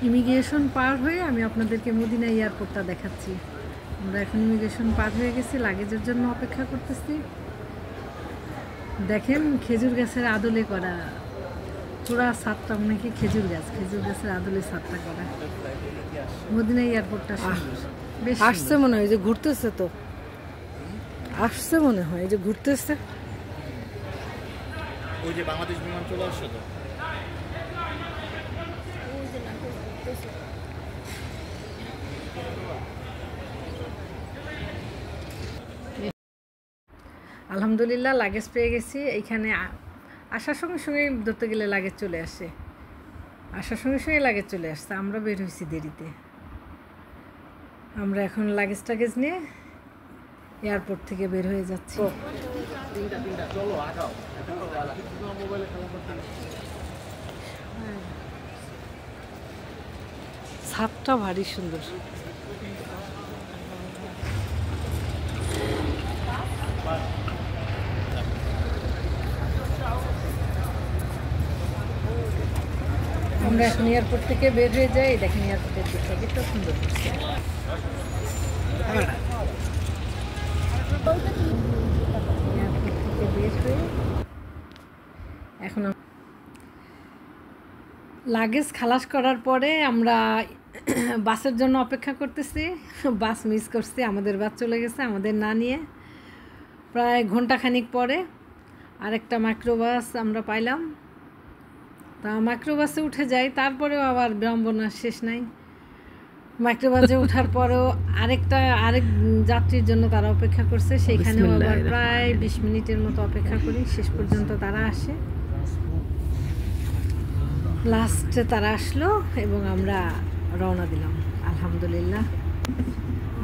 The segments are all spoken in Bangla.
ইমিগ্রেশন পার হয়ে আমি আপনাদেরকে মদিনা এয়ারপোর্টটা দেখাচ্ছি। আমরা এখন ইমিগ্রেশন পার হয়ে গেছি, লাগেজের জন্য অপেক্ষা করতেছি। দেখেন খেজুর গাছের আদলে করা পুরা ছাদটা, মনে কি খেজুর গাছের আদলে ছাদটা করা। মদিনা এয়ারপোর্টটা বেশ আসছে মনে হয়, যে ঘুরতেছে, তো আসছে মনে হয়, যে ঘুরতেছে। ওই যে বাংলাদেশ বিমান চলে আসছে তো। আলহামদুলিল্লাহ লাগেজ পেয়ে গেছি। এইখানে আসার সঙ্গে সঙ্গে ধরতে গেলে লাগেজ চলে আসে, আসার সঙ্গে সঙ্গে লাগেজ চলে আসছে। আমরা বের হয়েছি দেরিতে। আমরা এখন লাগেজ টাগেজ নিয়ে এয়ারপোর্ট থেকে বের হয়ে যাচ্ছি। ছাদটা ভারী সুন্দর। আমরা এখন এয়ারপোর্ট থেকে বের হয়ে যাই। দেখেন এয়ারপোর্টের দিকটা কত সুন্দর করছে। এয়ারপোর্ট থেকে বের হয়ে এখন লাগেজ খালাস করার পরে আমরা বাসের জন্য অপেক্ষা করতেছি। বাস মিস করছি, আমাদের বাস চলে গেছে আমাদের না নিয়ে। প্রায় ঘন্টাখানিক পরে আরেকটা মাইক্রোবাস আমরা পাইলাম। তা মাইক্রোবাসে উঠে যাই, তারপরেও আবার বিড়ম্বনার শেষ নাই। মাইক্রোবাসে ওঠার পরেও আরেক যাত্রীর জন্য তারা অপেক্ষা করছে, সেইখানেও আবার প্রায় 20 মিনিটের মতো অপেক্ষা করি। শেষ পর্যন্ত তারা আসে, লাস্টে তারা আসলো এবং আমরা রওনা দিলাম। আলহামদুলিল্লাহ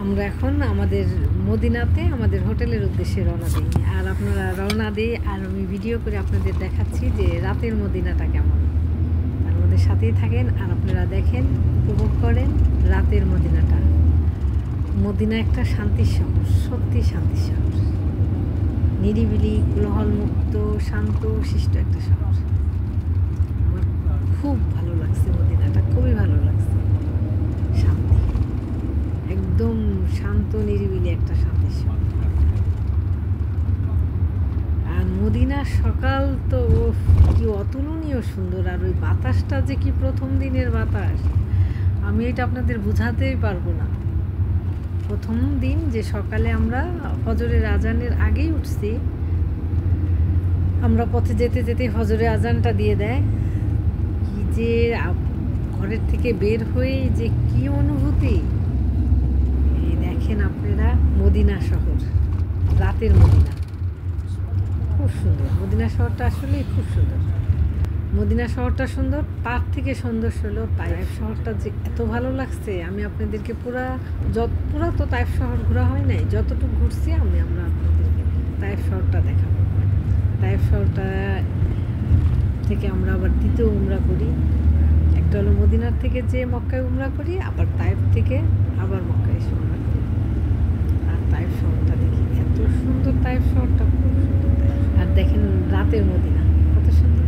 আমরা এখন আমাদের মদিনাতে আমাদের হোটেলের উদ্দেশ্যে রওনা দিই। আর আপনারা রওনা দিই আর আমি ভিডিও করে আপনাদের দেখাচ্ছি যে রাতের মদিনাটা কেমন। আর আমাদের সাথেই থাকেন আর আপনারা দেখেন, উপভোগ করেন রাতের মদিনাটা। মদিনা একটা শান্তির শহর, সত্যি শান্তির শহর, নিরিবিলি, কোলাহলমুক্ত, শান্ত শিষ্ট একটা শহর। আমার খুব ভালো লাগছে মদিনাটা, খুবই ভালো লাগছে। শান্তি, একদম শান্ত নিরিবিলি একটা শান্তির শহর। আর মদিনার সকাল তো কি অতুলনীয় সুন্দর। আর ওই বাতাসটা যে কি প্রথম দিনের বাতাস, আমি এটা আপনাদের বোঝাতেই পারবো না। প্রথম দিন যে সকালে আমরা ফজরের আজানের আগেই উঠছি, আমরা পথে যেতে যেতে ফজরের আজানটা দিয়ে দেয়। কি যে ঘরের থেকে বের হয়ে যে কি অনুভূতি, এই দেখেন আপনারা মদিনা শহর, রাতের মদিনা খুব সুন্দর। মদিনা শহরটা আসলেই খুব সুন্দর। মদিনা শহরটা সুন্দর, তার থেকে সুন্দর হলো তাইফ শহরটা, যে এত ভালো লাগছে। আমি আপনাদেরকে পুরা তো তাইফ শহর ঘোরা হয় নাই, যতটুকু ঘুরছি আমরা আপনাদেরকে তাইফ শহরটা দেখাবো। তাইফ শহরটা থেকে আমরা আবার দ্বিতীয় উমরা করি। একটা হলো মদিনার থেকে যে মক্কায় উমরা করি, আবার তাইফ থেকে আবার মক্কায় এসে উমরা করি। আর তাইফ শহরটা দেখি, এত সুন্দর তাইফ শহরটা, খুব সুন্দর। আর দেখেন রাতের মদিনা কত সুন্দর,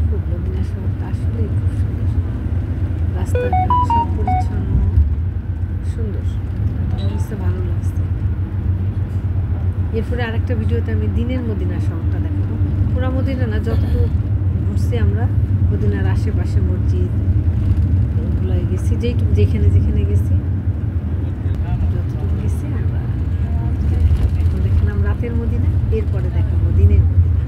খুব মদিনা শহরটা আসলেই খুব সুন্দর। রাস্তাঘাট সব পরিচ্ছন্ন, সুন্দর, আমার ভালো লাগছে। এরপরে আরেকটা ভিডিওতে আমি দিনের মদিনা শহরটা দেখাবো। পুরা মদিনা না, যতটুকু ঘুরছি আমরা মদিনার আশেপাশে মসজিদ ওগুলো গেছি, যেখানে গেছি যতটুকু গেছি আমরা। এখন দেখলাম রাতের মদিনা, এরপরে দেখাবো দিনের মদিনা।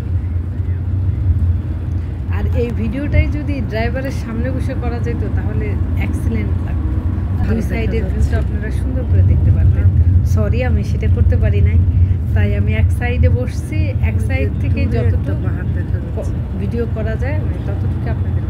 আর এই ভিডিওটাই যদি ড্রাইভারের সামনে বসে করা যেত তাহলে এক্সিলেন্ট লাগতো। দুই সাইডের ভিউটা আপনারা সুন্দর করে দেখতে পারবেন। সরি, আমি সেটা করতে পারি নাই, তাই আমি এক সাইডে বসছি। এক সাইড থেকে যতটুকু ভিডিও করা যায় আমি ততটুকু আপনাদের